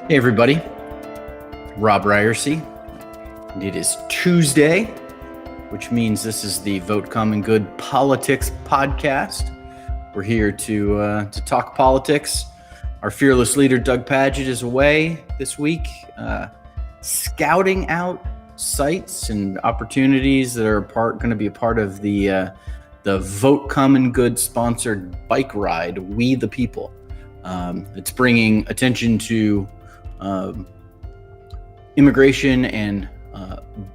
Hey everybody, Robb Ryerse, and it is Tuesday, which means this is the Vote Common Good Politics podcast. We're here to talk politics. Our fearless leader, Doug Padgett, is away this week, scouting out sites and opportunities that are going to be a part of the Vote Common Good sponsored bike ride, We the People. It's bringing attention to immigration and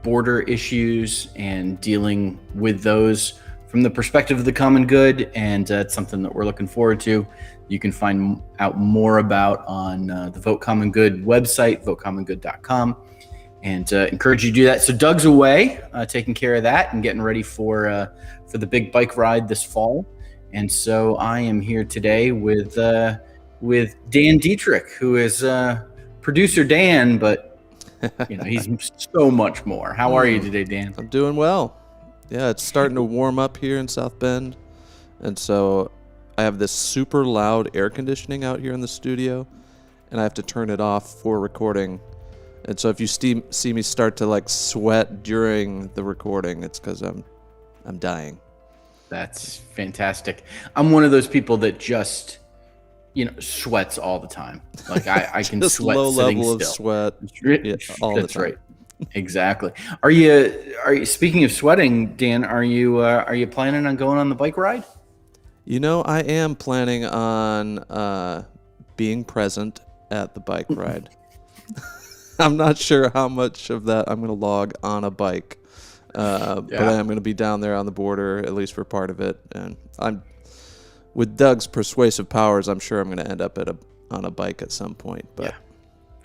border issues and dealing with those from the perspective of the common good, and it's something that we're looking forward to. You can find out more about on the Vote Common Good website, votecommongood.com, and encourage you to do that. So Doug's away, taking care of that and getting ready for the big bike ride this fall, and so I am here today with Dan Deitrich, who is producer Dan, but he's so much more. How are you today, Dan? I'm doing well. Yeah, it's starting to warm up here in South Bend, and so I have this super loud air conditioning out here in the studio, and I have to turn it off for recording. And so if you see me start to sweat during the recording, it's because I'm dying. That's fantastic. I'm one of those people that just sweats all the time. I can sweat low sitting level still. of sweat. Yeah, all the that's time. right. Exactly. Are you speaking of sweating, Dan? Are you planning on going on the bike ride? I am planning on being present at the bike ride. I'm not sure how much of that I'm going to log on a bike, but I am going to be down there on the border, at least for part of it. And with Doug's persuasive powers, I'm sure I'm going to end up on a bike at some point. But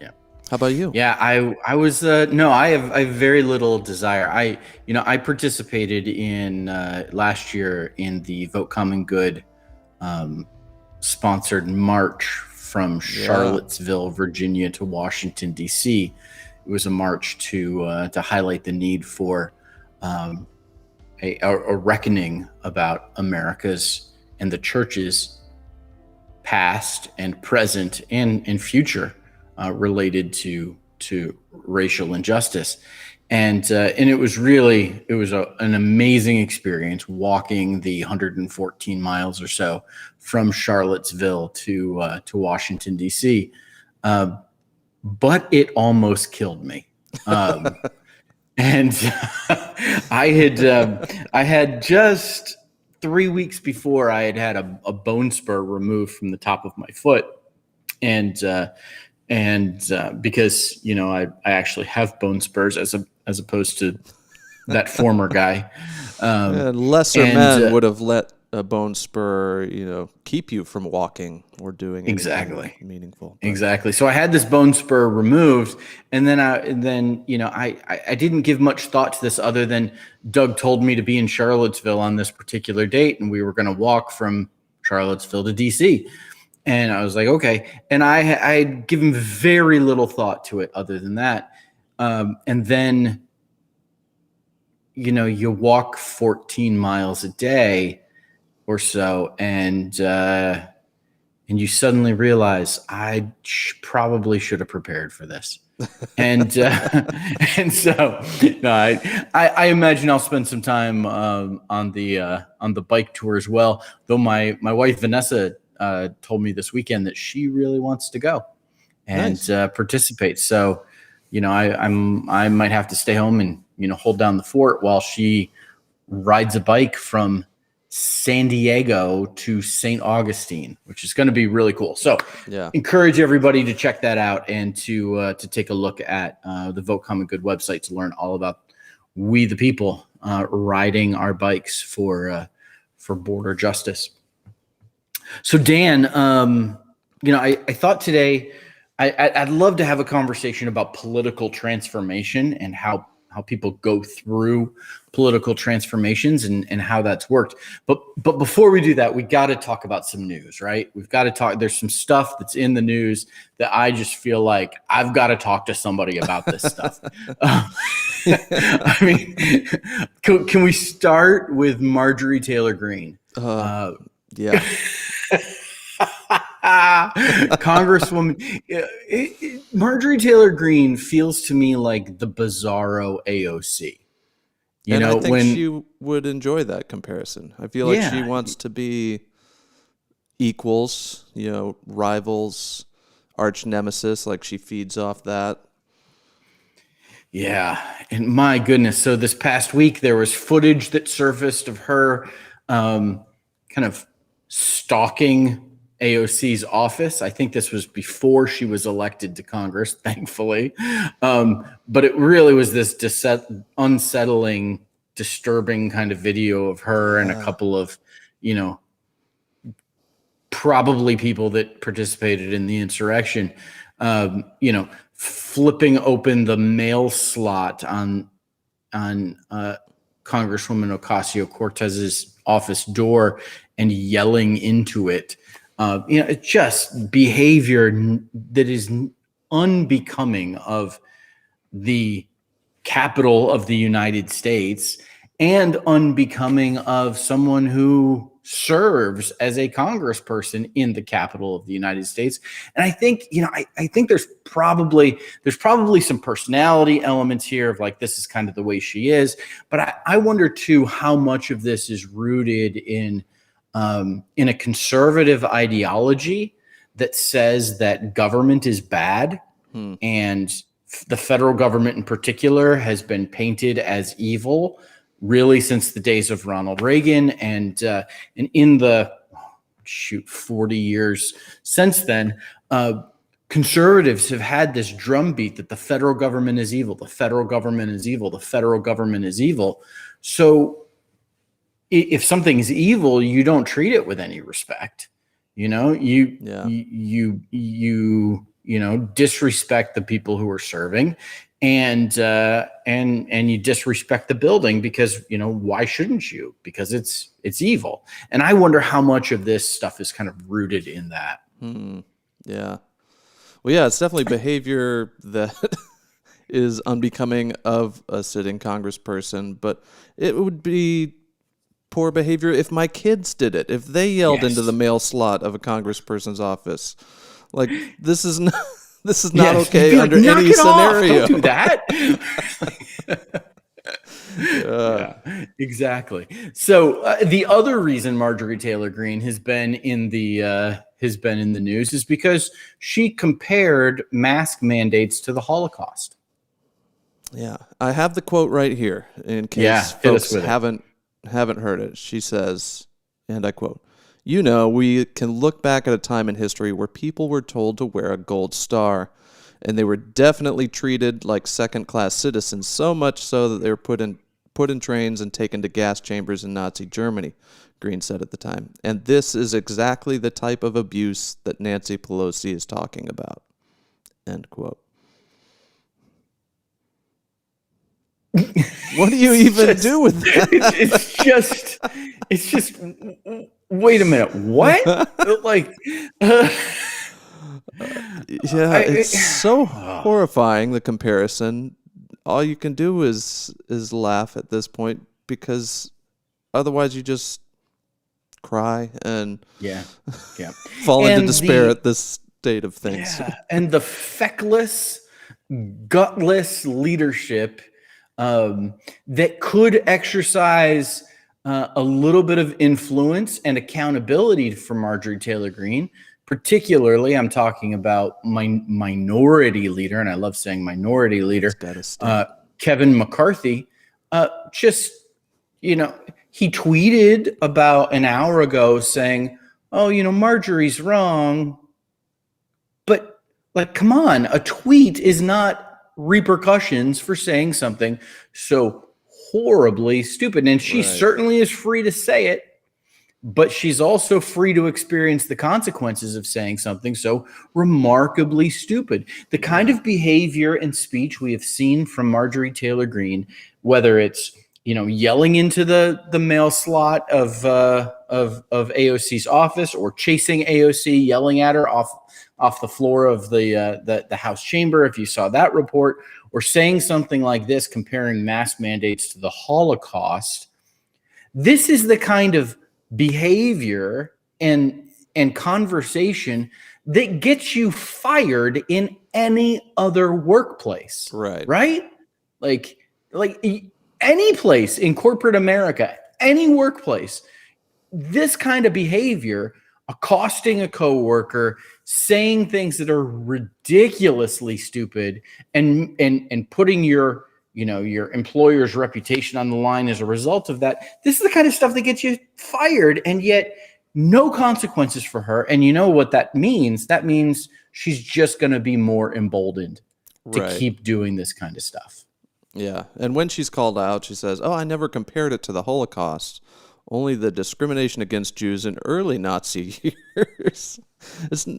yeah. How about you? Yeah, I was no, I have very little desire. I participated in last year in the Vote Common Good sponsored march from Charlottesville, Virginia to Washington, D.C. It was a march to highlight the need for a reckoning about America's and the church's past and present and future related to racial injustice. And it was an amazing experience walking the 114 miles or so from Charlottesville to Washington, D.C. But it almost killed me. And I had just 3 weeks before I had a bone spur removed from the top of my foot. And because I actually have bone spurs as opposed to that former guy. Lesser men would have let a bone spur, keep you from walking or doing anything meaningful. But. Exactly. So I had this bone spur removed, and then I didn't give much thought to this other than Doug told me to be in Charlottesville on this particular date, and we were going to walk from Charlottesville to DC. And I was like, okay. And I'd given very little thought to it other than that. And then, you walk 14 miles a day or so, and you suddenly realize I probably should have prepared for this. And so I imagine I'll spend some time on the bike tour as well. Though my wife Vanessa told me this weekend that she really wants to go and participate. So, I might have to stay home and, hold down the fort while she rides a bike from San Diego to St. Augustine, which is going to be really cool. So encourage everybody to check that out and to take a look at the Vote Common Good website to learn all about We the People riding our bikes for border justice. So Dan, I thought today I'd love to have a conversation about political transformation and how people go through political transformations and how that's worked. But before we do that, we got to talk about some news, right? We've got to talk. There's some stuff that's in the news that I just feel like I've got to talk to somebody about this stuff. I mean, can we start with Marjorie Taylor Greene? Yeah. Congresswoman Marjorie Taylor Greene feels to me like the bizarro AOC. And I think when she would enjoy that comparison. I feel like she yeah, wants to be equals, rivals, arch nemesis, like she feeds off that. yeah, and my goodness. So this past week there was footage that surfaced of her kind of stalking AOC's office. I think this was before she was elected to Congress, thankfully. But it really was this unsettling, disturbing kind of video of her and a couple of, probably people that participated in the insurrection, flipping open the mail slot on Congresswoman Ocasio-Cortez's office door and yelling into it. It's just behavior that is unbecoming of the capital of the United States and unbecoming of someone who serves as a congressperson in the capital of the United States. And I think, I think there's probably some personality elements here of like, this is kind of the way she is. But I wonder too, how much of this is rooted in a conservative ideology that says that government is bad, and the federal government in particular has been painted as evil really since the days of Ronald Reagan, and in the 40 years since then, conservatives have had this drumbeat that the federal government is evil, the federal government is evil, the federal government is evil. So if something's evil, you don't treat it with any respect. You disrespect the people who are serving, and you disrespect the building because, why shouldn't you? Because it's evil. And I wonder how much of this stuff is kind of rooted in that. Yeah. Well, yeah, it's definitely behavior that is unbecoming of a sitting congressperson, but it would be poor behavior if my kids did it, if they yelled into the mail slot of a congressperson's office. Like, this is not okay under any scenario. Don't do that. Yeah, exactly. So the other reason Marjorie Taylor Greene has been in the news is because she compared mask mandates to the Holocaust. Yeah, I have the quote right here in case folks haven't heard it. She says, and I quote, we can look back at a time in history where people were told to wear a gold star, and they were definitely treated like second-class citizens, so much so that they were put in trains and taken to gas chambers in Nazi Germany, Greene said at the time. And this is exactly the type of abuse that Nancy Pelosi is talking about. End quote. What do you even do with that? It's just. Wait a minute. What? It's so horrifying, the comparison. All you can do is laugh at this point, because otherwise you just cry and fall into despair at this state of things. Yeah. And the feckless, gutless leadership that could exercise a little bit of influence and accountability for Marjorie Taylor Greene. Particularly, I'm talking about minority leader, and I love saying minority leader, Kevin McCarthy. He tweeted about an hour ago saying, Marjorie's wrong. But, come on, a tweet is not repercussions for saying something so horribly stupid. And she certainly is free to say it, but she's also free to experience the consequences of saying something so remarkably stupid. The kind of behavior and speech we have seen from Marjorie Taylor Greene, whether it's yelling into the mail slot of AOC's office, or chasing AOC, yelling at her off the floor of the House chamber, if you saw that report, or saying something like this, comparing mask mandates to the Holocaust. This is the kind of behavior and and conversation that gets you fired in any other workplace. Right? Like any place in corporate America, any workplace, this kind of behavior, accosting a coworker, saying things that are ridiculously stupid, and putting your employer's reputation on the line as a result of that. This is the kind of stuff that gets you fired, and yet no consequences for her. And you know what that means? That means she's just going to be more emboldened to keep doing this kind of stuff. Yeah. And when she's called out, she says, "Oh, I never compared it to the Holocaust. Only the discrimination against Jews in early Nazi years."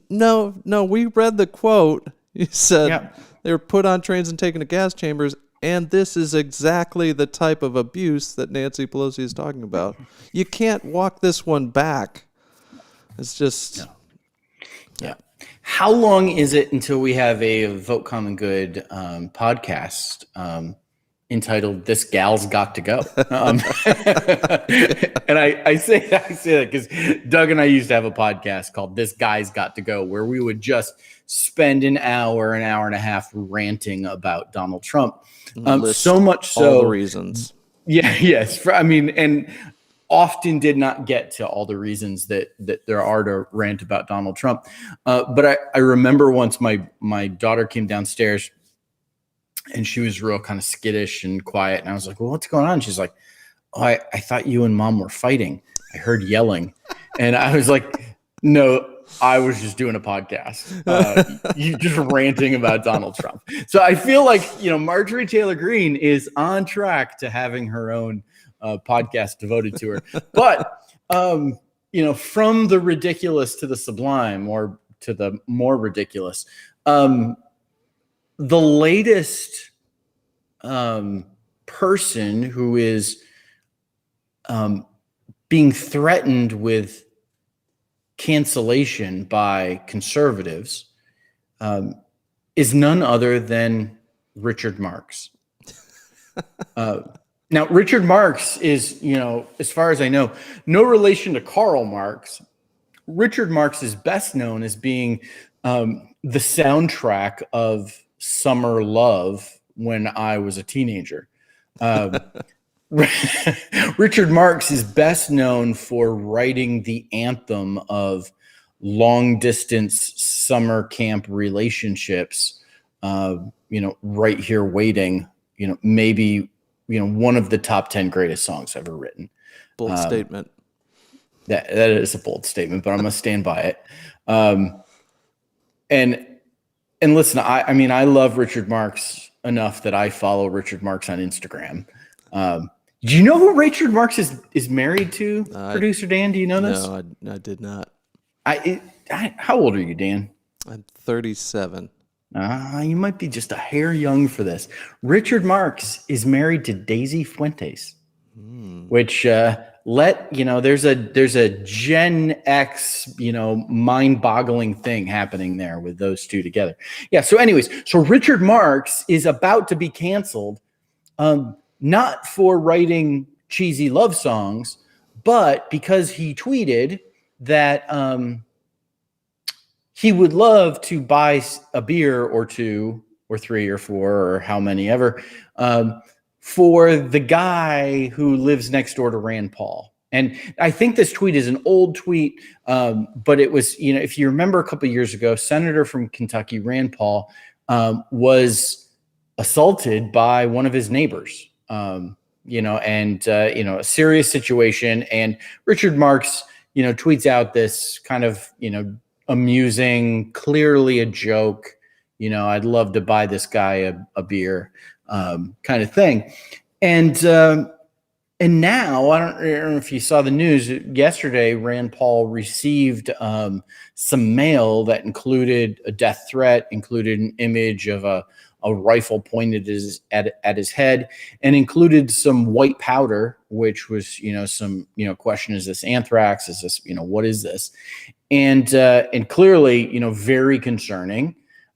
No, we read the quote. You said they were put on trains and taken to gas chambers, and this is exactly the type of abuse that Nancy Pelosi is talking about. You can't walk this one back. It's just... Yeah. How long is it until we have a Vote Common Good podcast entitled "This Gal's Got to Go"? And I say that because Doug and I used to have a podcast called "This Guy's Got to Go," where we would just spend an hour and a half ranting about Donald Trump. So much so, all the reasons. Yeah, yes. And often did not get to all the reasons that there are to rant about Donald Trump. But I remember once my daughter came downstairs and she was real kind of skittish and quiet. And I was like, "Well, what's going on?" She's like, "Oh, I thought you and Mom were fighting. I heard yelling." And I was like, "No, I was just doing a podcast. You just ranting about Donald Trump." So I feel like, Marjorie Taylor Greene is on track to having her own podcast devoted to her. But, from the ridiculous to the sublime, or to the more ridiculous, the latest person who is being threatened with cancellation by conservatives is none other than Richard Marx. Now, Richard Marx is, as far as I know, no relation to Karl Marx. Richard Marx is best known as being the soundtrack of Summer Love when I was a teenager. Richard Marx is best known for writing the anthem of long distance summer camp relationships. Right Here Waiting, maybe, one of the top 10 greatest songs ever written. Bold statement. That is a bold statement, but I'm going to stand by it. And listen, I love Richard Marx enough that I follow Richard Marx on Instagram. Do you know who Richard Marx is married to, producer Dan? Do you know this? No, I did not. How old are you, Dan? I'm 37. You might be just a hair young for this. Richard Marx is married to Daisy Fuentes, which there's a Gen X, mind-boggling thing happening there with those two together. Yeah. So anyways, Richard Marx is about to be canceled, not for writing cheesy love songs, but because he tweeted that he would love to buy a beer or two or three or four or how many ever for the guy who lives next door to Rand Paul. And I think this tweet is an old tweet, but it was, if you remember a couple of years ago, Senator from Kentucky, Rand Paul, was assaulted by one of his neighbors, a serious situation. And Richard Marx, tweets out this kind of, amusing, clearly a joke, I'd love to buy this guy a beer, kind of thing. And now, I don't know if you saw the news yesterday, Rand Paul received some mail that included a death threat, included an image of a rifle pointed at his head, and included some white powder, which was, some, question, is this anthrax? Is this, what is this? And clearly, very concerning,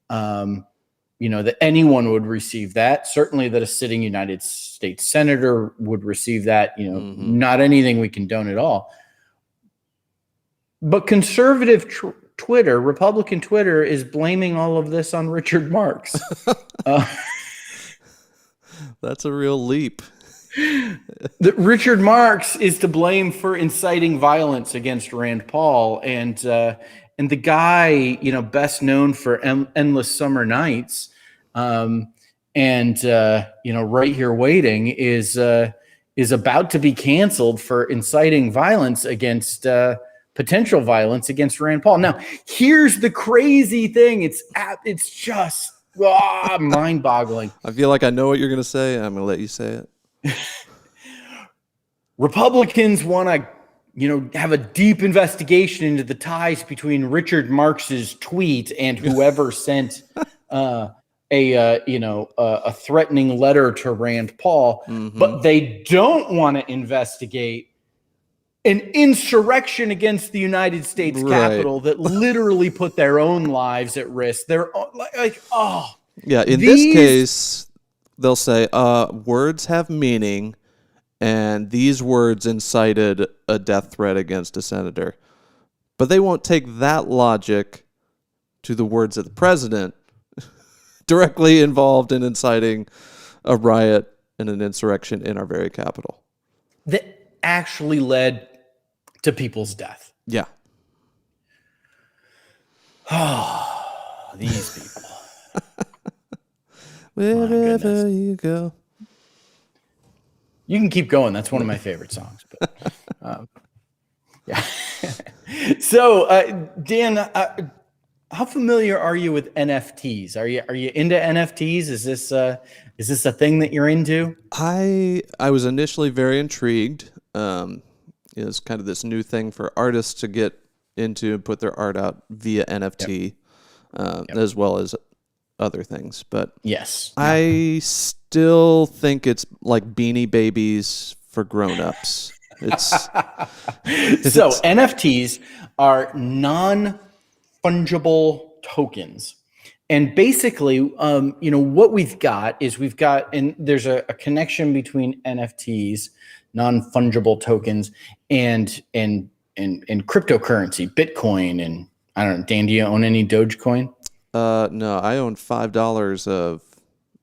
that anyone would receive that. Certainly that a sitting United States senator would receive that, not anything we condone at all. But conservative Twitter, Republican Twitter, is blaming all of this on Richard Marx. That's a real leap. Richard Marx is to blame for inciting violence against Rand Paul, and the guy, best known for Endless Summer Nights, right here waiting is about to be canceled for inciting violence against potential violence against Rand Paul. Now, here's the crazy thing: it's just mind-boggling. I feel like I know what you're going to say. I'm going to let you say it. Republicans want to, have a deep investigation into the ties between Richard Marx's tweet and whoever sent a threatening letter to Rand Paul, but they don't want to investigate an insurrection against the United States Capitol that literally put their own lives at risk. They're like, yeah. In this case, they'll say, words have meaning, and these words incited a death threat against a senator. But they won't take that logic to the words of the president directly involved in inciting a riot and an insurrection in our very capital. That actually led to people's death. Yeah. These people. Wherever you go. You can keep going. That's one of my favorite songs. But, yeah. So, Dan, how familiar are you with NFTs? Are you into NFTs? Is this a thing that you're into? I was initially very intrigued. It's kind of this new thing for artists to get into and put their art out via NFT, as well as other things. But yes, I still think it's like Beanie Babies for grown-ups. So NFTs are non-fungible tokens. And basically, what we've got, and there's a connection between NFTs, non-fungible tokens, and cryptocurrency, Bitcoin, and I don't know. Dan, do you own any Dogecoin? No, I own $5 of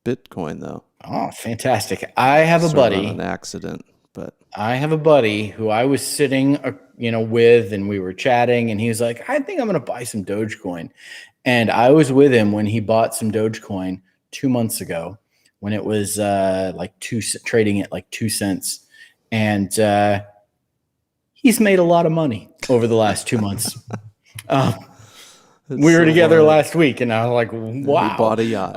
Bitcoin though. Oh, fantastic! I have a buddy. On an accident, but I have a buddy who I was sitting, with, and we were chatting, and he was like, "I think I'm going to buy some Dogecoin." And I was with him when he bought some Dogecoin 2 months ago, when it was trading at like 2 cents, and he's made a lot of money over the last 2 months. We were together last week, and I was like, "Wow!" He bought a yacht.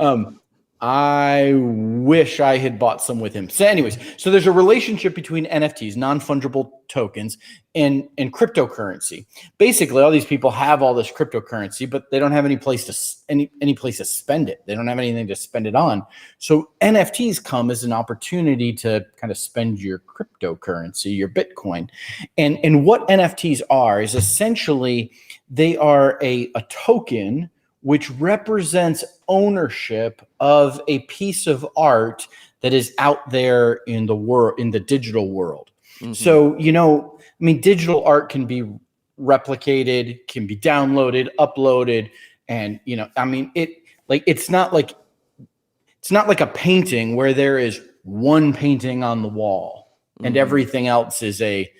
I wish I had bought some with him. So anyways, so there's a relationship between NFTs, non-fungible tokens, and cryptocurrency. Basically, all these people have all this cryptocurrency, but they don't have any place to spend it. They don't have anything to spend it on. So NFTs come as an opportunity to kind of spend your cryptocurrency, your Bitcoin. And what NFTs are is essentially they are a token which represents ownership of a piece of art that is out there in the world, in the digital world. Mm-hmm. So, digital art can be replicated, can be downloaded, uploaded, and it's not like a painting where there is one painting on the wall and everything else is a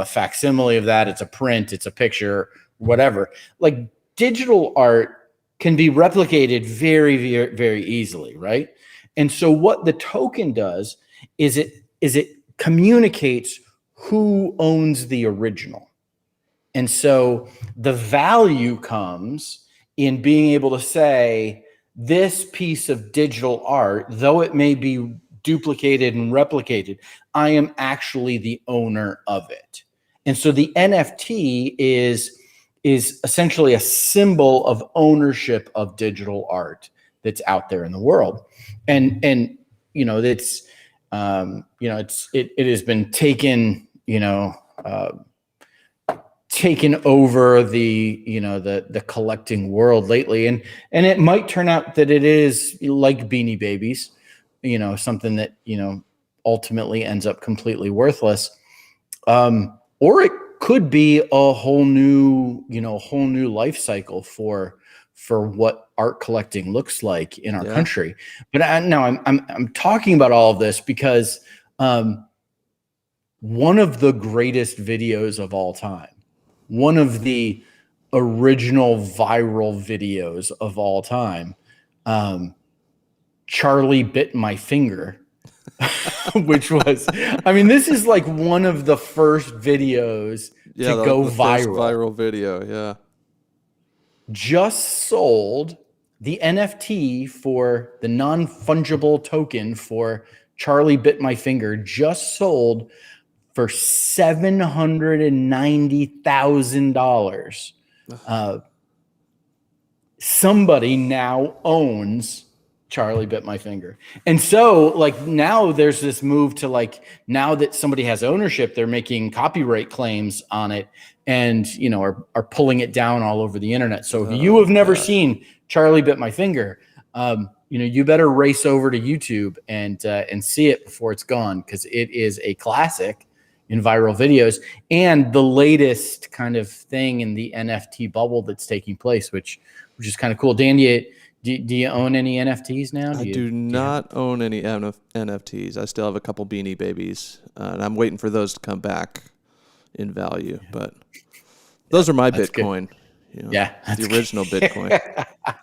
facsimile of that. It's a print, it's a picture, whatever. Like digital art can be replicated very, very, very easily, right? And so what the token does is it communicates who owns the original. And so the value comes in being able to say, this piece of digital art, though it may be duplicated and replicated, I am actually the owner of it. And so the NFT is essentially a symbol of ownership of digital art that's out there in the world. And it has been taken over the collecting world lately. And it might turn out that it is like Beanie Babies, something that, ultimately ends up completely worthless. Or it could be a whole new, life cycle for what art collecting looks like in our country. But now I'm talking about all of this because one of the greatest videos of all time, one of the original viral videos of all time, Charlie Bit My Finger, which was, this is like one of the first videos to go the viral. First viral video, yeah. Just sold the NFT for the non-fungible token for Charlie Bit My Finger, just sold for $790,000. Somebody now owns Charlie Bit My Finger. And so like now there's this move to like, now that somebody has ownership, they're making copyright claims on it and, are pulling it down all over the internet. So if you have never seen Charlie Bit My Finger, you better race over to YouTube and see it before it's gone, because it is a classic in viral videos and the latest kind of thing in the NFT bubble that's taking place, which is kind of cool. Dan, do you own any NFTs now? I do not own any NFTs. I still have a couple Beanie Babies, and I'm waiting for those to come back in value. But those are my Bitcoin. The original Bitcoin.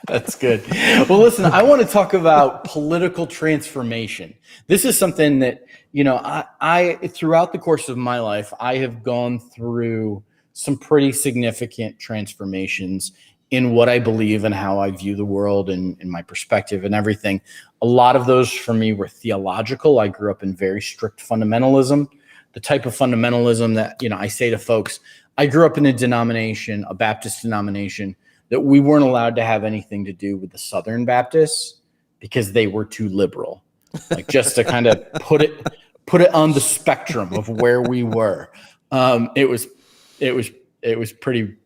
That's good. Well, listen, I want to talk about political transformation. This is something that, I throughout the course of my life, I have gone through some pretty significant transformations in what I believe and how I view the world and my perspective and everything. A lot of those for me were theological. I grew up in very strict fundamentalism, the type of fundamentalism that, I say to folks, I grew up in a denomination, a Baptist denomination, that we weren't allowed to have anything to do with the Southern Baptists because they were too liberal. Like, just to kind of put it on the spectrum of where we were. It was pretty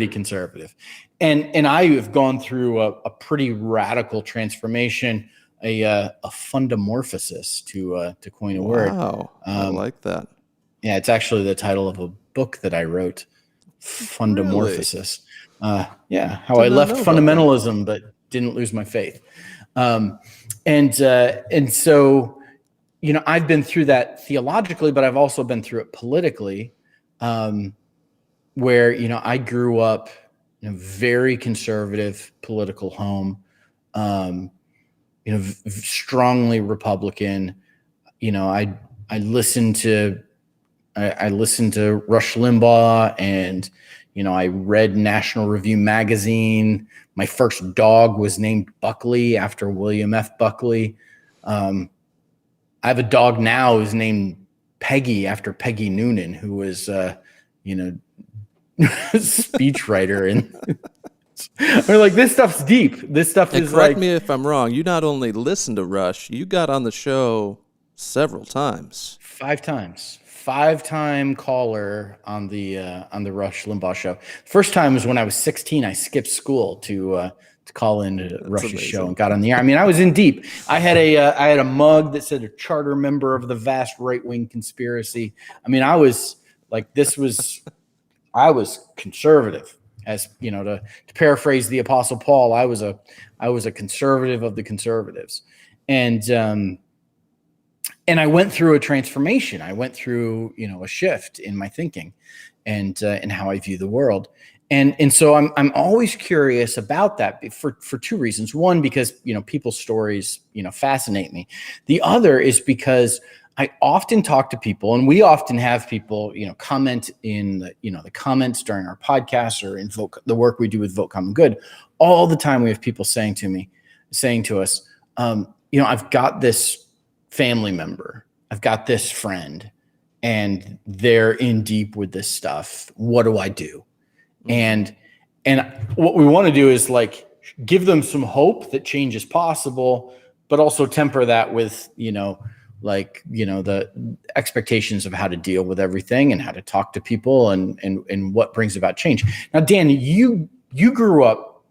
conservative. And I have gone through a pretty radical transformation, a fundamorphosis, to coin a word. Wow, I like that. Yeah, it's actually the title of a book that I wrote, Fundamorphosis. Really? How I left fundamentalism but didn't lose my faith. And so, I've been through that theologically, but I've also been through it politically, where, I grew up in a very conservative political home, strongly Republican. I listened to Rush Limbaugh, and, I read National Review magazine. My first dog was named Buckley after William F. Buckley. I have a dog now who's named Peggy after Peggy Noonan, who was, speechwriter. And we're like, this stuff's deep. This stuff is correct me if I'm wrong. You not only listened to Rush, you got on the show several times. 5 times. 5-time caller on the Rush Limbaugh show. First time was when I was 16. I skipped school to call into Rush's show and got on the air. I was in deep. I had a mug that said a charter member of the vast right-wing conspiracy. I was like, I was conservative, as to paraphrase the Apostle Paul. I was a conservative of the conservatives, and I went through a transformation. I went through, a shift in my thinking and how I view the world. And so I'm always curious about that for 2 reasons. One, because, people's stories, fascinate me. The other is because I often talk to people, and we often have people, comment in the comments during our podcasts or in the work we do with Vote Common Good. All the time we have people saying to us, I've got this family member, I've got this friend, and they're in deep with this stuff. What do I do? And what we want to do is like give them some hope that change is possible, but also temper that with, the expectations of how to deal with everything and how to talk to people and what brings about change. Now, Dan, you grew up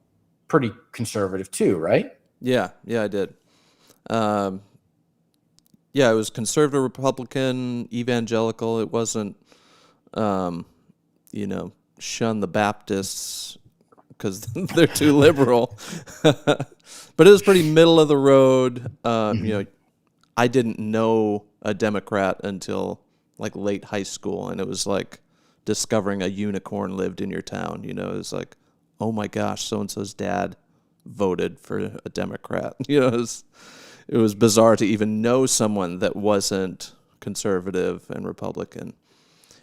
pretty conservative too, right? Yeah, I did. It was conservative, Republican, evangelical. It wasn't shun the Baptists because they're too liberal. But it was pretty middle of the road. I didn't know a Democrat until like late high school, and it was like discovering a unicorn lived in your town. It was like, oh my gosh, so and so's dad voted for a Democrat. It was bizarre to even know someone that wasn't conservative and Republican.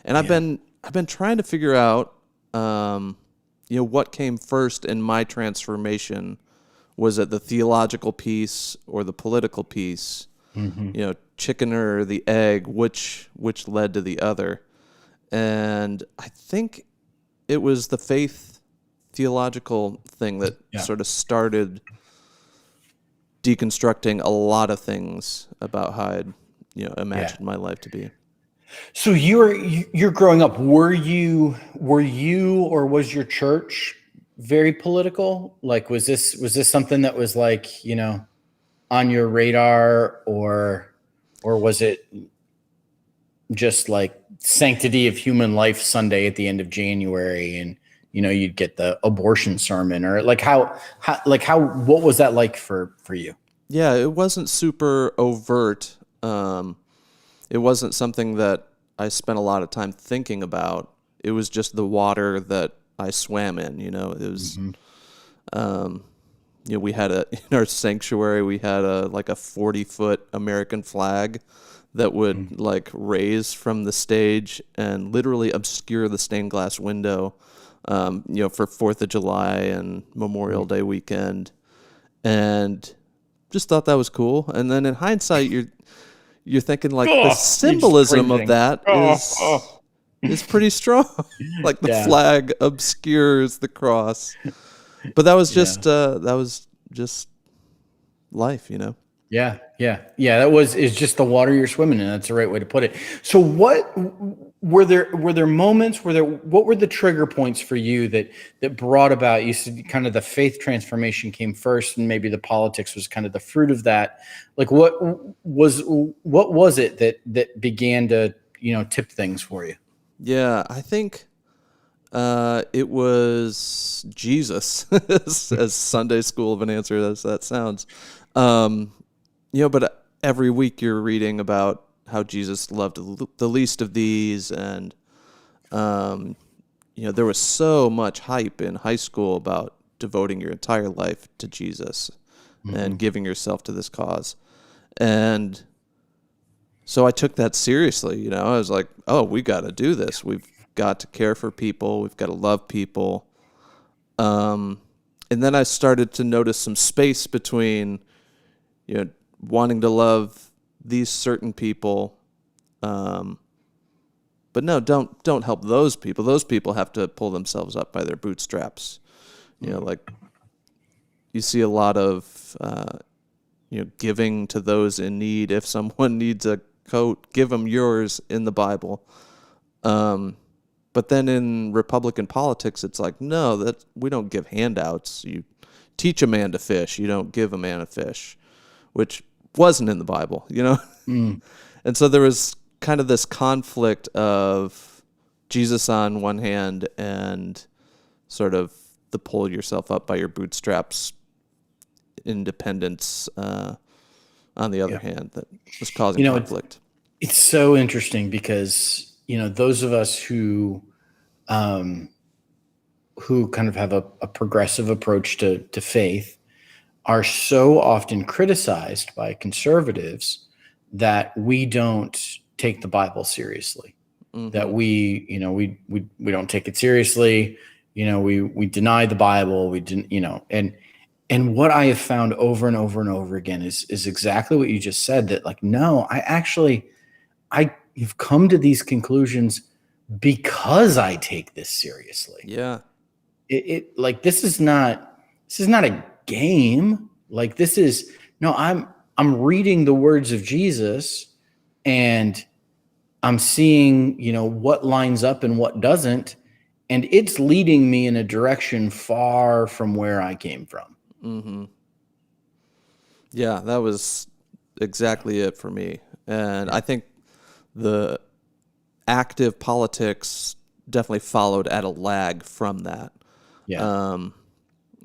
And I've been trying to figure out, what came first in my transformation. Was it the theological piece or the political piece? Mm-hmm. Chicken or the egg, which led to the other? And I think it was the faith theological thing that sort of started deconstructing a lot of things about how I'd imagined my life to be. So you're growing up. Were you or was your church very political? Like, was this something that was like, on your radar, or was it just like Sanctity of Human Life Sunday at the end of January, and you'd get the abortion sermon, or like what was that like for you? Yeah, it wasn't super overt. It wasn't something that I spent a lot of time thinking about. It was just the water that I swam in. It was, we had in our sanctuary, we had a 40-foot American flag that would like raise from the stage and literally obscure the stained glass window, for 4th of July and Memorial Day weekend, and just thought that was cool. And then in hindsight, you're thinking like the symbolism of that is pretty strong. Like the flag obscures the cross, but that was just life, Yeah. It's just the water you're swimming in. That's the right way to put it. So what were there moments, what were the trigger points for you that brought about, you said kind of the faith transformation came first and maybe the politics was kind of the fruit of that. Like what was it that began to, tip things for you? Yeah, I think it was Jesus, as Sunday school of an answer as that sounds. But every week you're reading about how Jesus loved the least of these, and there was so much hype in high school about devoting your entire life to Jesus and giving yourself to this cause. And so I took that seriously. I was like, oh, we got to do this. We've got to care for people. We've got to love people. And then I started to notice some space between, wanting to love these certain people, but no, don't help those people. Those people have to pull themselves up by their bootstraps. Like you see a lot of giving to those in need. If someone needs a coat, give them yours in the Bible. But then in Republican politics, it's like, no, that we don't give handouts. You teach a man to fish, you don't give a man a fish, which wasn't in the Bible, And so there was kind of this conflict of Jesus on one hand and sort of the pull yourself up by your bootstraps independence on the other hand that was causing conflict. It's so interesting because, those of us who kind of have a progressive approach to faith are so often criticized by conservatives that we don't take the Bible seriously, that we don't take it seriously. We deny the Bible. We didn't, and what I have found over and over and over again is exactly what you just said, that like, no, I've come to these conclusions because I take this seriously. Yeah. It like, this is not a game. Like I'm reading the words of Jesus and I'm seeing, what lines up and what doesn't. And it's leading me in a direction far from where I came from. Mm-hmm. Yeah, that was exactly it for me. And I think the active politics definitely followed at a lag from that. Yeah.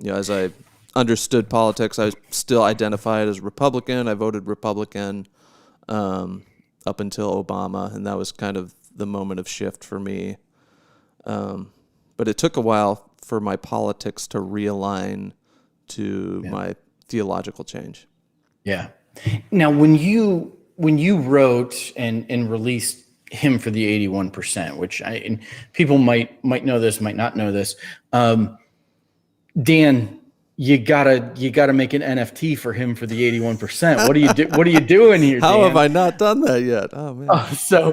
As I understood politics, I still identified as Republican. I voted Republican up until Obama, and that was kind of the moment of shift for me. But it took a while for my politics to realign to my theological change. Yeah. Now, when you wrote and released Hymn for the 81%, which and people might know this, might not know this, Dan, you gotta make an NFT for Hymn for the 81%. What are you doing here, Dan? How have I not done that yet? Oh man. So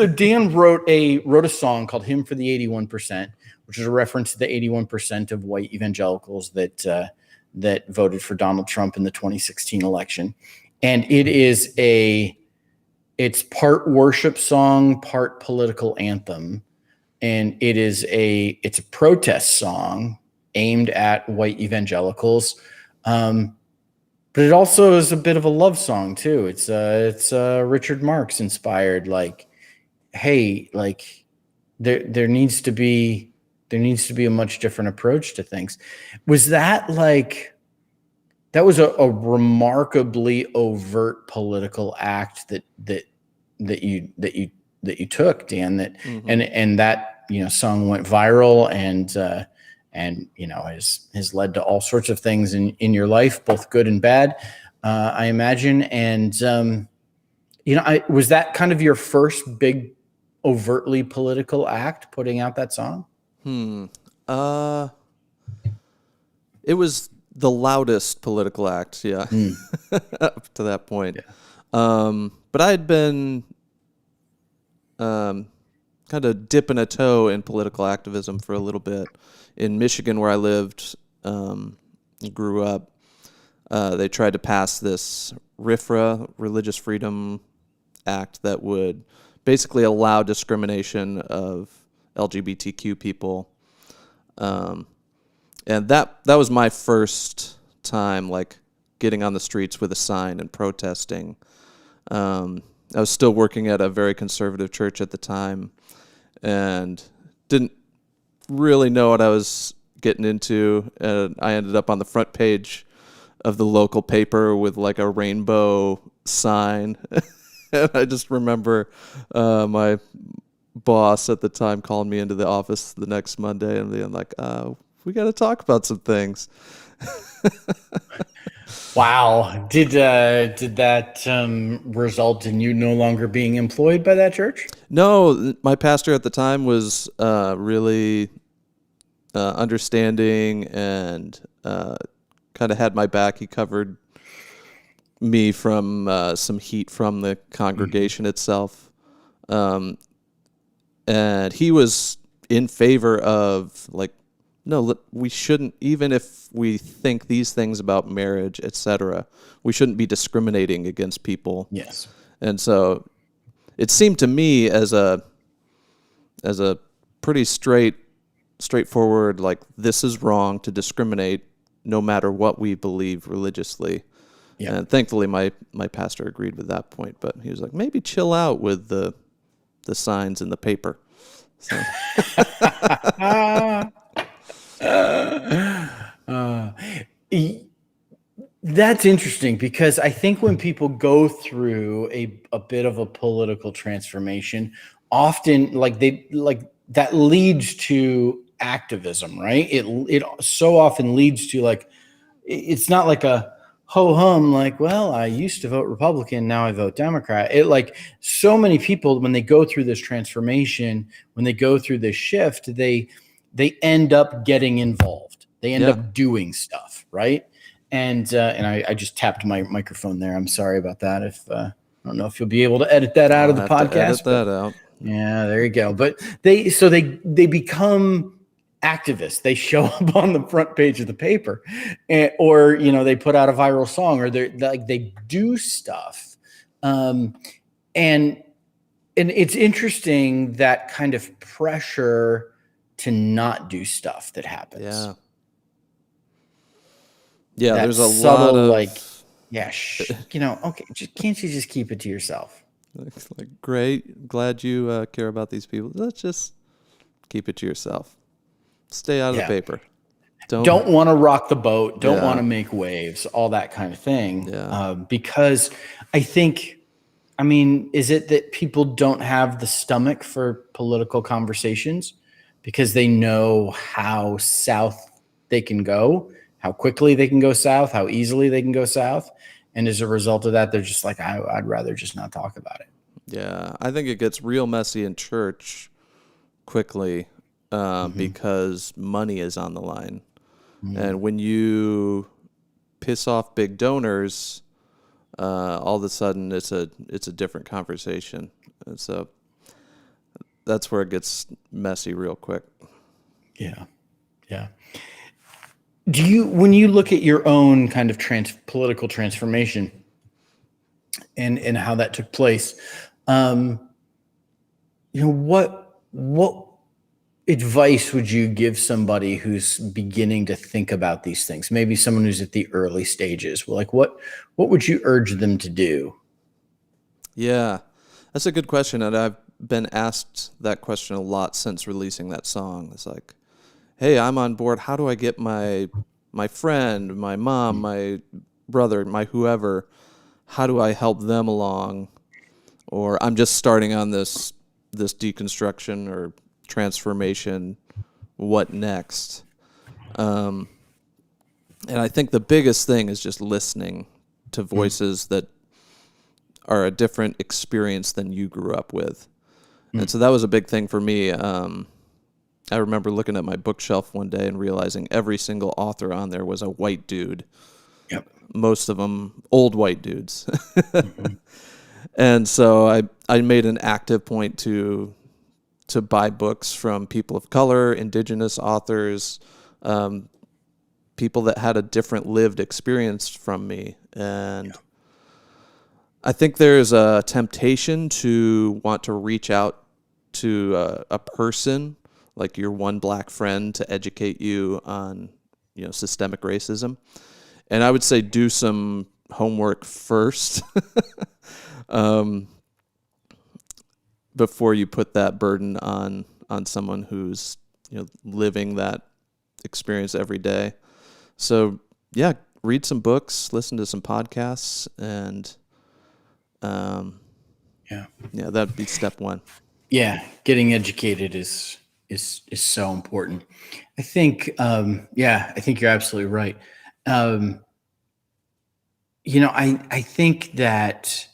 Dan wrote a song called Hymn for the 81%, which is a reference to the 81% of white evangelicals that voted for Donald Trump in the 2016 election. And it's part worship song, part political anthem. And it's a protest song aimed at white evangelicals. But it also is a bit of a love song too. It's Richard Marx inspired, like, hey, like there needs to be a much different approach to things. Was that that was a remarkably overt political act that you took, Dan, and that song went viral and has led to all sorts of things in your life, both good and bad, I imagine. And was that kind of your first big overtly political act, putting out that song? It was the loudest political act, yeah, up to that point. Yeah. But I had been kind of dipping a toe in political activism for a little bit. In Michigan, where I lived, grew up, they tried to pass this RFRA, Religious Freedom Act, that would basically allow discrimination of LGBTQ people. And that was my first time, like, getting on the streets with a sign and protesting. I was still working at a very conservative church at the time and didn't really know what I was getting into. And I ended up on the front page of the local paper with like a rainbow sign. And I just remember my boss at the time calling me into the office the next Monday and being like, we got to talk about some things. Wow. Did that result in you no longer being employed by that church? No, my pastor at the time was really understanding and kind of had my back. He covered me from some heat from the congregation itself. And he was in favor of, like, no, we shouldn't, even if we think these things about marriage, etc., we shouldn't be discriminating against people. Yes. And so it seemed to me as a pretty straightforward, like, this is wrong to discriminate no matter what we believe religiously. Yeah. And thankfully my pastor agreed with that point, but he was like, maybe chill out with the signs in the paper. So. That's interesting, because I think when people go through a bit of a political transformation, often that leads to activism, right? It so often leads to, like, it's not like a ho hum, like, well, I used to vote Republican, now I vote Democrat. It, like, so many people, when they go through this transformation, when they go through this shift, they end up getting involved. They end up doing stuff, right? And I just tapped my microphone there. I'm sorry about that. If I don't know if you'll be able to edit that out of the podcast. Edit that out. Yeah, there you go. But they become activists. They show up on the front page of the paper, or they put out a viral song, or they do stuff. And it's interesting, that kind of pressure to not do stuff that happens. Yeah. Yeah, that there's a subtle, lot of okay, can't you just keep it to yourself? Like, great, glad you care about these people. Let's just Keep it to yourself. Stay out of the paper. Don't want to rock the boat. Don't Yeah. want to make waves, all that kind of thing. Yeah. Because I think, I mean, is it that people don't have the stomach for political conversations because they know how south they can go, how quickly they can go south, how easily they can go south? And as a result of that, they're just like, I'd rather just not talk about it. Yeah. I think it gets real messy in church quickly because money is on the line. And when you piss off big donors, all of a sudden it's a different conversation. And so that's where it gets messy real quick. Yeah. Yeah. Do you, when you look at your own kind of political transformation and how that took place, what advice would you give somebody who's beginning to think about these things? Maybe someone who's at the early stages. Like, what would you urge them to do? Yeah, that's a good question, and I've been asked that question a lot since releasing that song. It's like, hey, I'm on board. How do I get my friend, my mom, my brother, my whoever? How do I help them along? Or I'm just starting on this deconstruction or transformation. What next? And I think the biggest thing is just listening to voices that are a different experience than you grew up with. And so that was a big thing for me. I remember looking at my bookshelf one day and realizing every single author on there was a white dude. Yep. Most of them old white dudes. And so I made an active point to buy books from people of color, indigenous authors, people that had a different lived experience from me. And I think there's a temptation to want to reach out to a person, like your one black friend, to educate you on, systemic racism. And I would say do some homework first before you put that burden on someone who's living that experience every day. So yeah, read some books, listen to some podcasts, and that'd be step one. Yeah, getting educated is so important. I think I think you're absolutely right. I think that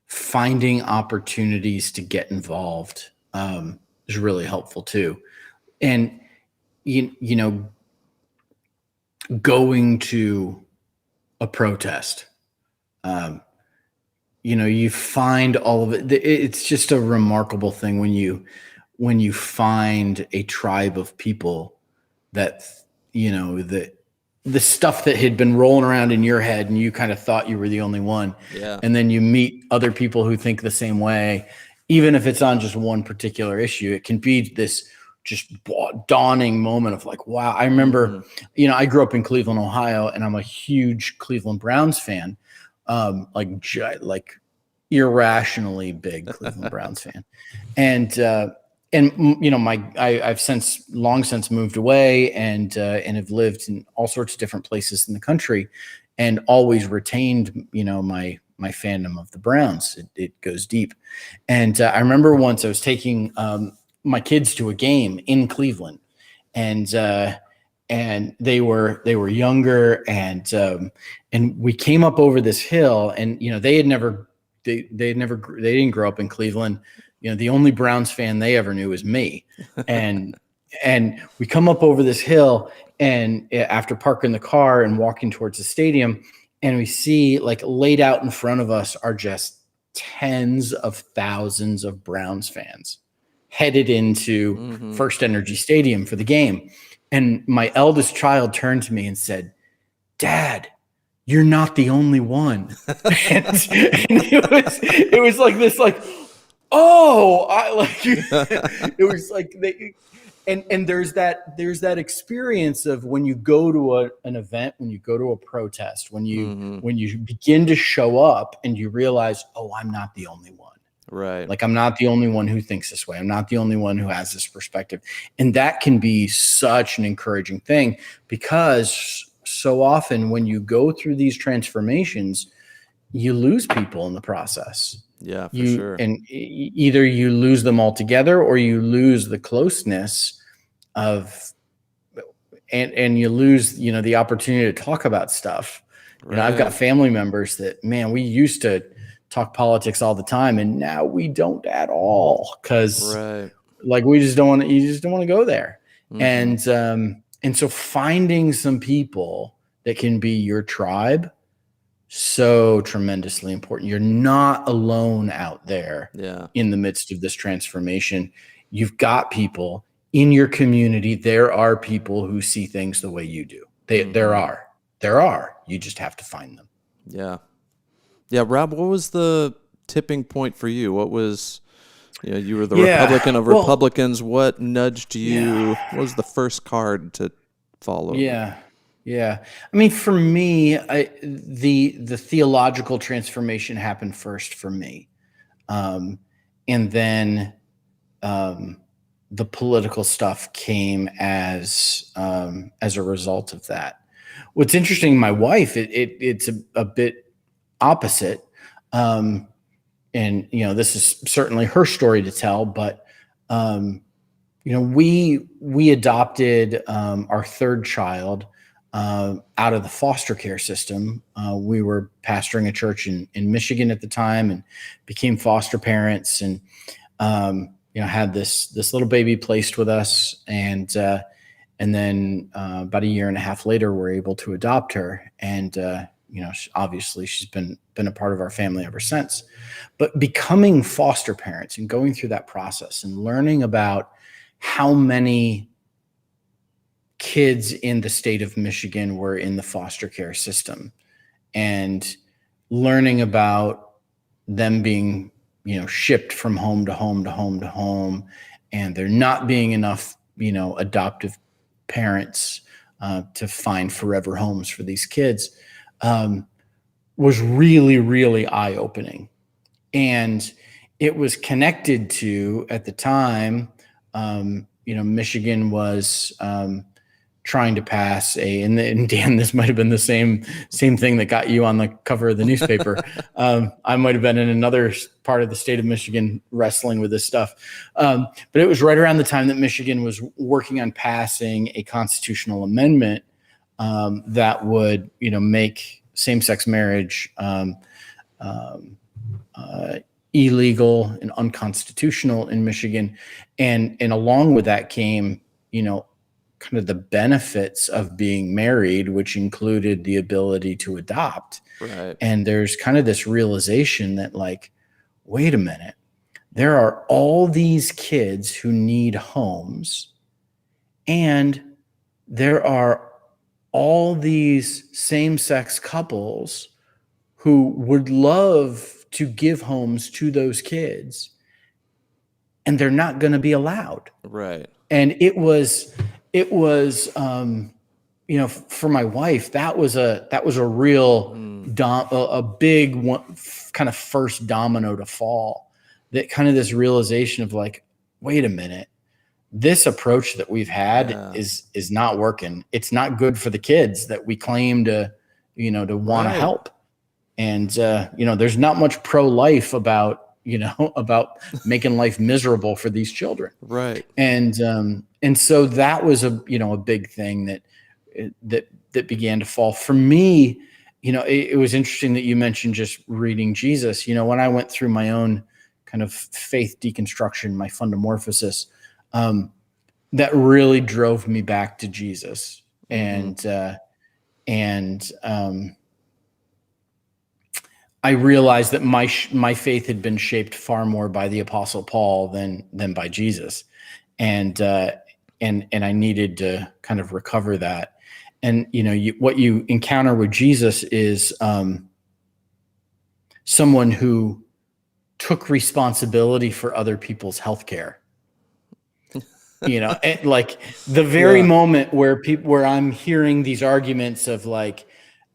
finding opportunities to get involved is really helpful too. And going to a protest, you find all of it. It's just a remarkable thing when you find a tribe of people that, the stuff that had been rolling around in your head and you kind of thought you were the only one. Yeah. And then you meet other people who think the same way, even if it's on just one particular issue. It can be this just dawning moment of like, wow. I remember, I grew up in Cleveland, Ohio, and I'm a huge Cleveland Browns fan. Like irrationally big Cleveland Browns fan. And I've long since moved away and have lived in all sorts of different places in the country, and always retained, my fandom of the Browns. It goes deep. And I remember once I was taking my kids to a game in Cleveland, and they were younger, and we came up over this hill, and they didn't grow up in Cleveland. The only Browns fan they ever knew was me. And we come up over this hill, and after parking the car and walking towards the stadium, and we see, like, laid out in front of us are just tens of thousands of Browns fans headed into First Energy Stadium for the game. And my eldest child turned to me and said, "Dad, you're not the only one." and it was like this, like, it was like and there's that experience of when you go to an event, when you go to a protest, when you begin to show up and you realize, oh, I'm not the only one. Right. Like, I'm not the only one who thinks this way. I'm not the only one who has this perspective. And that can be such an encouraging thing, because so often when you go through these transformations, you lose people in the process. Yeah, for sure. And either you lose them altogether, or you lose the closeness of, and you lose, the opportunity to talk about stuff. Right. I've got family members that, man, we used to talk politics all the time, and now we don't at all, because like, we just don't want to. You just don't want to go there. And so finding some people that can be your tribe, so tremendously important. You're not alone out there in the midst of this transformation. You've got people in your community. There are people who see things the way you do. There are. You just have to find them. Yeah. Yeah, Rob, what was the tipping point for you? What was, you were the Republican of Republicans. What nudged you? What was the first card to follow? Yeah. I mean, for me, the theological transformation happened first for me. And then the political stuff came as a result of that. What's interesting, my wife, it's a bit opposite. And, this is certainly her story to tell, but, we adopted our third child out of the foster care system. We were pastoring a church in Michigan at the time, and became foster parents, and, had this little baby placed with us. And then about a year and a half later, we're able to adopt her. And, obviously she's been a part of our family ever since. But becoming foster parents and going through that process and learning about how many kids in the state of Michigan were in the foster care system, and learning about them being, shipped from home to home to home to home, and there not being enough, adoptive parents to find forever homes for these kids, was really, really eye-opening. And it was connected to, at the time, Michigan was trying to pass and Dan, this might have been the same thing that got you on the cover of the newspaper. I might have been in another part of the state of Michigan wrestling with this stuff. But it was right around the time that Michigan was working on passing a constitutional amendment that would, make same-sex marriage illegal and unconstitutional in Michigan. And along with that came, kind of the benefits of being married, which included the ability to adopt. Right. And there's kind of this realization that, like, wait a minute, there are all these kids who need homes, and there are all these same-sex couples who would love to give homes to those kids, and they're not going to be allowed. Right. And it was, for my wife, that was a real, a big one, kind of first domino to fall, that kind of this realization of, like, wait a minute, this approach that we've had is not working. It's not good for the kids that we claim to want to help. And, there's not much pro-life about making life miserable for these children. Right. And so that was a big thing that began to fall for me. It was interesting that you mentioned just reading Jesus. When I went through my own kind of faith deconstruction, my fundamorphosis, that really drove me back to Jesus. And I realized that my faith had been shaped far more by the Apostle Paul than by Jesus, and I needed to kind of recover that. And what you encounter with Jesus is someone who took responsibility for other people's healthcare. Like the very moment where I'm hearing these arguments of, like,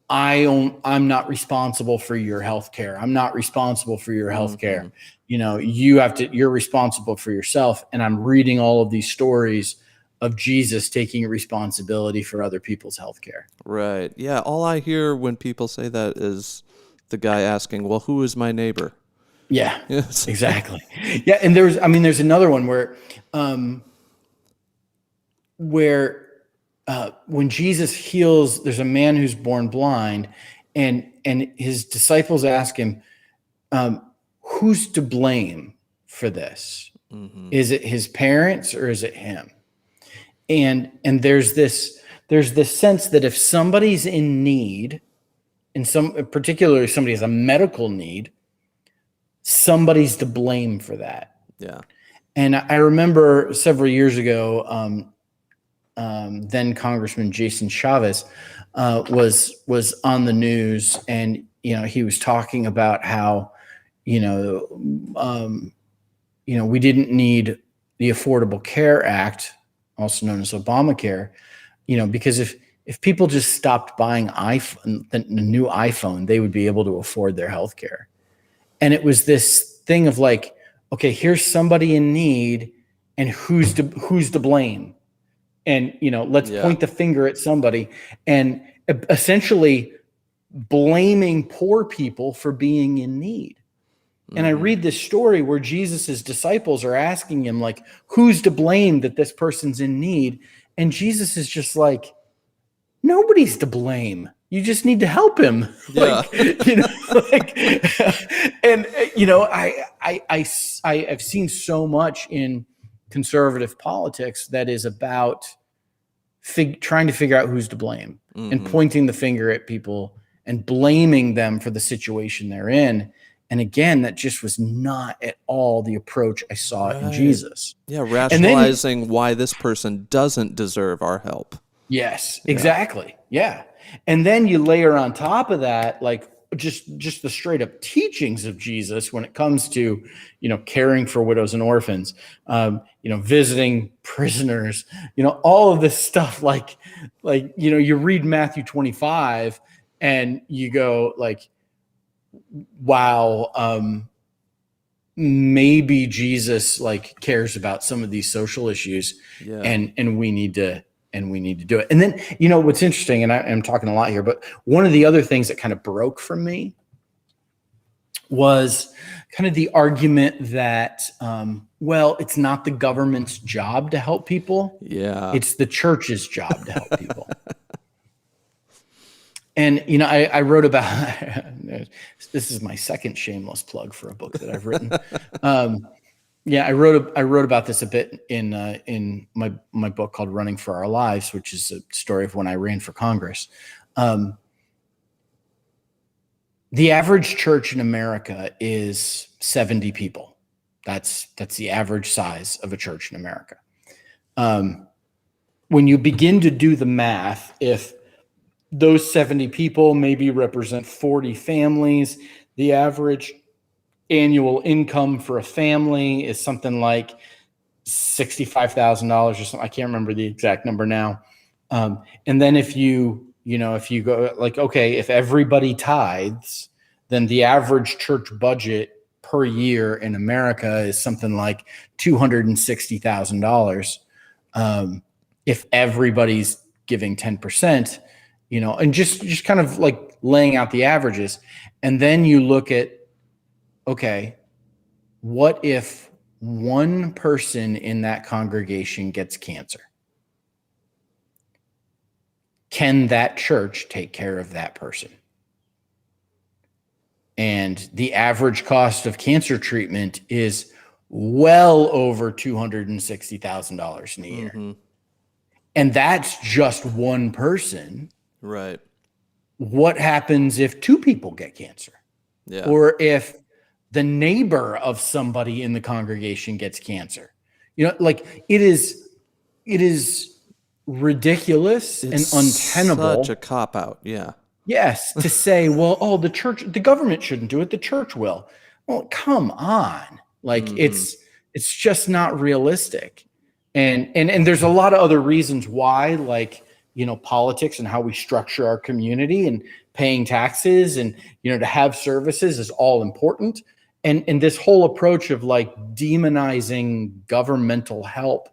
I'm not responsible for your healthcare. I'm not responsible for your healthcare. you're responsible for yourself. And I'm reading all of these stories of Jesus taking responsibility for other people's healthcare. Right. Yeah. All I hear when people say that is the guy asking, well, who is my neighbor? Yeah, Yes. exactly. Yeah. And there's another one where when Jesus heals, there's a man who's born blind, and his disciples ask him, who's to blame for this? Mm-hmm. Is it his parents or is it him? And there's this sense that if somebody's in need, and particularly somebody has a medical need, somebody's to blame for that. Yeah. And I remember several years ago, then Congressman Jason Chavez was on the news, and he was talking about how we didn't need the Affordable Care Act, also known as Obamacare, because if people just stopped buying the new iPhone, they would be able to afford their health care. And it was this thing of like, okay, here's somebody in need, and who's to blame? And, let's point the finger at somebody, and essentially blaming poor people for being in need. Mm-hmm. And I read this story where Jesus's disciples are asking him, like, who's to blame that this person's in need? And Jesus is just like, nobody's to blame. You just need to help him. Yeah. I've seen so much in conservative politics that is about trying to figure out who's to blame, mm-hmm. and pointing the finger at people and blaming them for the situation they're in. And again, that just was not at all the approach I saw in Jesus. Yeah, rationalizing why this person doesn't deserve our help. Yes, exactly. Yeah. And then you layer on top of that, like just the straight up teachings of Jesus when it comes to, caring for widows and orphans, visiting prisoners, all of this stuff, like, you read Matthew 25 and you go like, wow, maybe Jesus like cares about some of these social issues, and we need to do it. And then, what's interesting, and I'm talking a lot here, but one of the other things that kind of broke from me was kind of the argument that, it's not the government's job to help people. Yeah. It's the church's job to help people. And, I wrote about, this is my second shameless plug for a book that I've written. I wrote about this a bit in my book called Running for Our Lives, which is a story of when I ran for Congress. The average church in America is 70 people. That's the average size of a church in America. When you begin to do the math, if those 70 people maybe represent 40 families, the average annual income for a family is something like $65,000 or something. I can't remember the exact number now. And then if you go like, okay, if everybody tithes, then the average church budget per year in America is something like $260,000. If everybody's giving 10%, and just kind of like laying out the averages. And then you look at, okay, what if one person in that congregation gets cancer? Can that church take care of that person? And the average cost of cancer treatment is well over $260,000 in a year. Mm-hmm. And that's just one person. Right. What happens if two people get cancer? Yeah. Or if the neighbor of somebody in the congregation gets cancer? Like it is ridiculous and untenable. Such a cop-out, yeah. Yes, to say, well, the government shouldn't do it, the church will. Well, come on. Like it's just not realistic. And there's a lot of other reasons why, like, politics and how we structure our community and paying taxes and, to have services is all important. And this whole approach of like demonizing governmental help,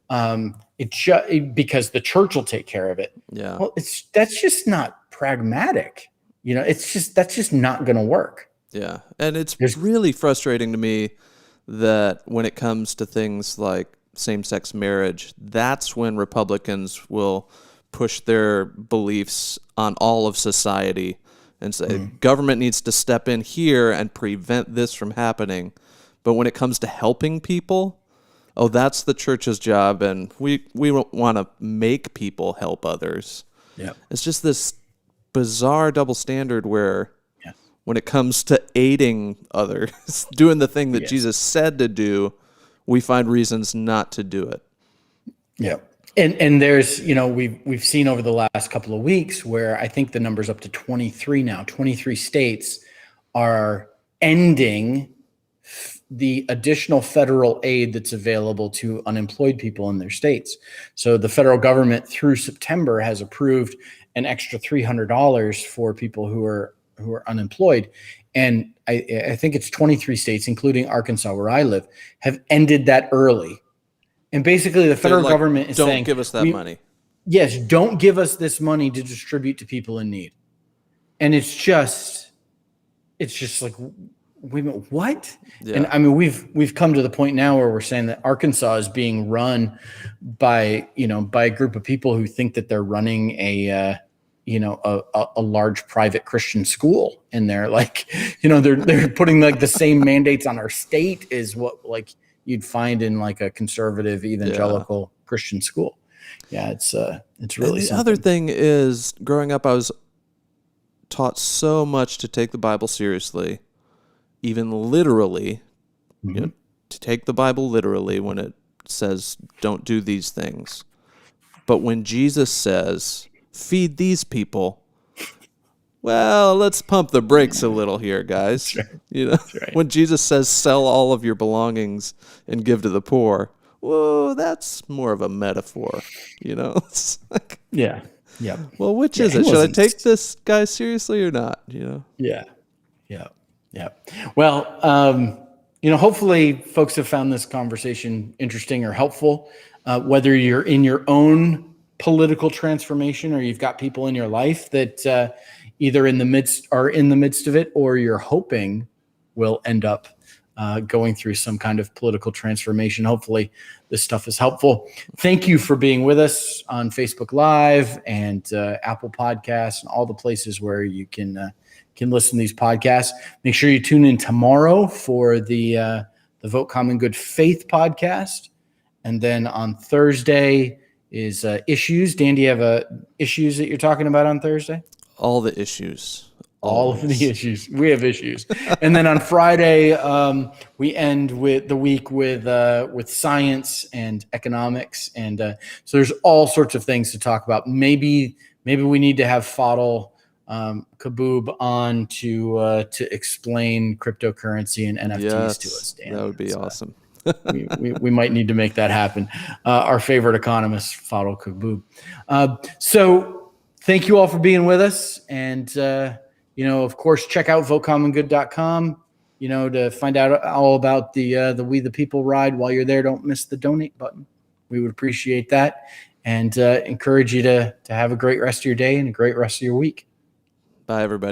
because the church will take care of it. Yeah. Well, that's just not pragmatic. That's just not going to work. Yeah. And it's really frustrating to me that when it comes to things like same-sex marriage, that's when Republicans will push their beliefs on all of society and say government needs to step in here and prevent this from happening. But when it comes to helping people, that's the church's job, and we want to make people help others. Yeah. It's just this bizarre double standard where when it comes to aiding others, doing the thing that Jesus said to do, we find reasons not to do it. Yeah. And there's, we've seen over the last couple of weeks where I think the number's up to 23 now. 23 states are ending the additional federal aid that's available to unemployed people in their states. So the federal government through September has approved an extra $300 for people who are unemployed. And I think it's 23 states, including Arkansas, where I live, have ended that early. And basically the federal government is saying, don't give us that money. Yes, don't give us this money to distribute to people in need. And it's just like, what? Yeah. And I mean, we've come to the point now where we're saying that Arkansas is being run by a group of people who think that they're running a large private Christian school, and they're like, they're putting like the same mandates on our state as what like you'd find in like a conservative evangelical Christian school. Yeah, it's really the other thing is, growing up, I was taught so much to take the Bible seriously, even literally, to take the Bible literally when it says don't do these things. But when Jesus says feed these people, well, let's pump the brakes a little here, guys. Right. When Jesus says sell all of your belongings and give to the poor, whoa, that's more of a metaphor. It's like, yeah. Well, which is it? Should I take this guy seriously or not? Yeah. Well, hopefully folks have found this conversation interesting or helpful, whether you're in your own political transformation or you've got people in your life that either are in the midst of it, or you're hoping will end up going through some kind of political transformation. Hopefully this stuff is helpful. Thank you for being with us on Facebook Live and Apple Podcasts and all the places where you can listen to these podcasts. Make sure you tune in tomorrow for the Vote Common Good Faith podcast. And then on Thursday is issues. Dan, do you have issues that you're talking about on Thursday? All the issues. All of the issues. We have issues. And then on Friday, we end with the week with science and economics. And so there's all sorts of things to talk about. Maybe we need to have Fadl Kaboob on to explain cryptocurrency and NFTs to us, Dan. That would be awesome. we might need to make that happen. Our favorite economist, Fadl Kaboob. So thank you all for being with us. And, of course, check out votecommongood.com, to find out all about the We the People ride. While you're there, don't miss the donate button. We would appreciate that, and encourage you to have a great rest of your day and a great rest of your week. Bye, everybody.